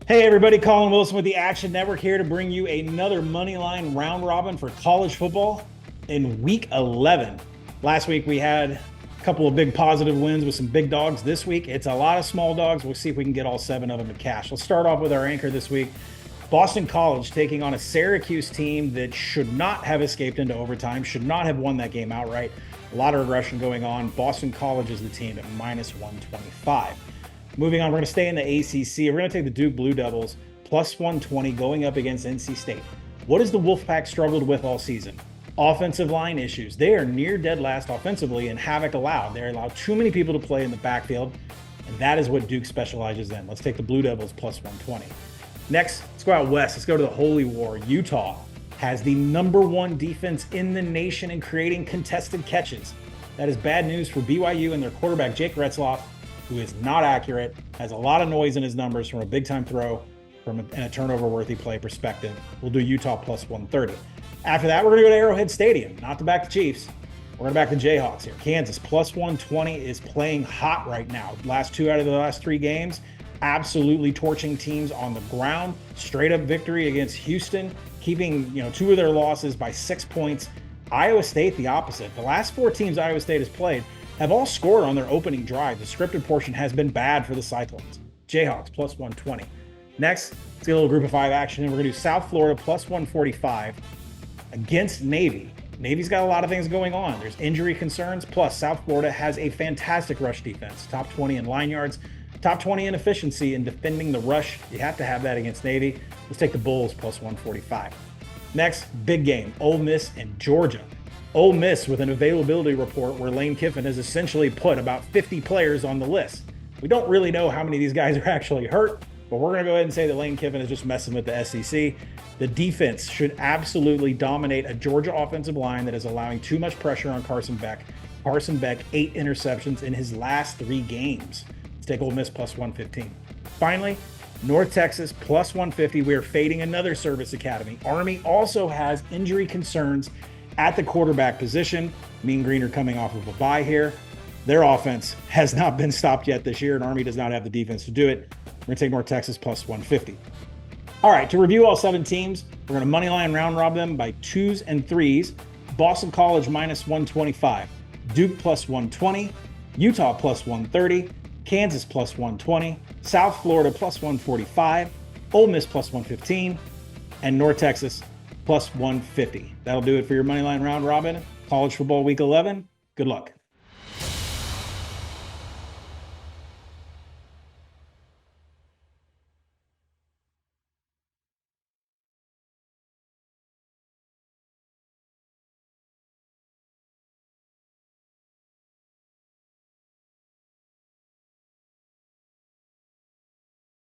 Hey everybody, Colin Wilson with the Action Network here to bring you another Moneyline round robin for college football in week 11. Last week we had a couple of big positive wins with some big dogs. This week it's a lot of small dogs. We'll see if we can get all 7 of them to cash. Let's start off with our anchor this week. Boston College taking on a Syracuse team that should not have escaped into overtime, should not have won that game outright. A lot of regression going on. Boston College is the team at minus 125. Moving on, we're going to stay in the ACC. We're going to take the Duke Blue Devils plus 120 going up against NC State. What has the Wolfpack struggled with all season? Offensive line issues. They are near dead last offensively and havoc allowed. They allow too many people to play in the backfield, and that is what Duke specializes in. Let's take the Blue Devils plus 120. Next, let's go out west. Let's go to the Holy War. Utah has the #1 defense in the nation in creating contested catches. That is bad news for BYU and their quarterback, Jake Retzloff, who is not accurate, has a lot of noise in his numbers from a big-time throw and a turnover-worthy play perspective. We'll do Utah plus 130. After that, we're going to go to Arrowhead Stadium, not to back the Chiefs. We're going to back the Jayhawks here. Kansas plus 120 is playing hot right now. Last 2 out of the last 3 games, absolutely torching teams on the ground. Straight-up victory against Houston, keeping 2 of their losses by 6 points. Iowa State, the opposite. The last 4 teams Iowa State has played have all scored on their opening drive. The scripted portion has been bad for the Cyclones. Jayhawks plus 120. Next, let's get a little group of 5 action, and we're going to do South Florida plus 145 against Navy. Navy's got a lot of things going on. There's injury concerns, plus South Florida has a fantastic rush defense. Top 20 in line yards, top 20 in efficiency in defending the rush. You have to have that against Navy. Let's take the Bulls plus 145. Next, big game, Ole Miss and Georgia. Ole Miss with an availability report where Lane Kiffin has essentially put about 50 players on the list. We don't really know how many of these guys are actually hurt, but we're going to go ahead and say that Lane Kiffin is just messing with the SEC. The defense should absolutely dominate a Georgia offensive line that is allowing too much pressure on Carson Beck. Carson Beck, 8 interceptions in his last 3 games. Let's take Ole Miss plus 115. Finally, North Texas plus 150. We are fading another service academy. Army also has injury concerns at the quarterback position. Mean Green are coming off of a bye here. Their offense has not been stopped yet this year, and Army does not have the defense to do it. We're going to take North Texas plus 150. All right, to review all 7 teams, we're going to moneyline round rob them by 2s and 3s. Boston College minus 125, Duke plus 120, Utah plus 130, Kansas plus 120, South Florida plus 145, Ole Miss plus 115, and North Texas plus 150. That'll do it for your Moneyline Round Robin. College football week 11. Good luck.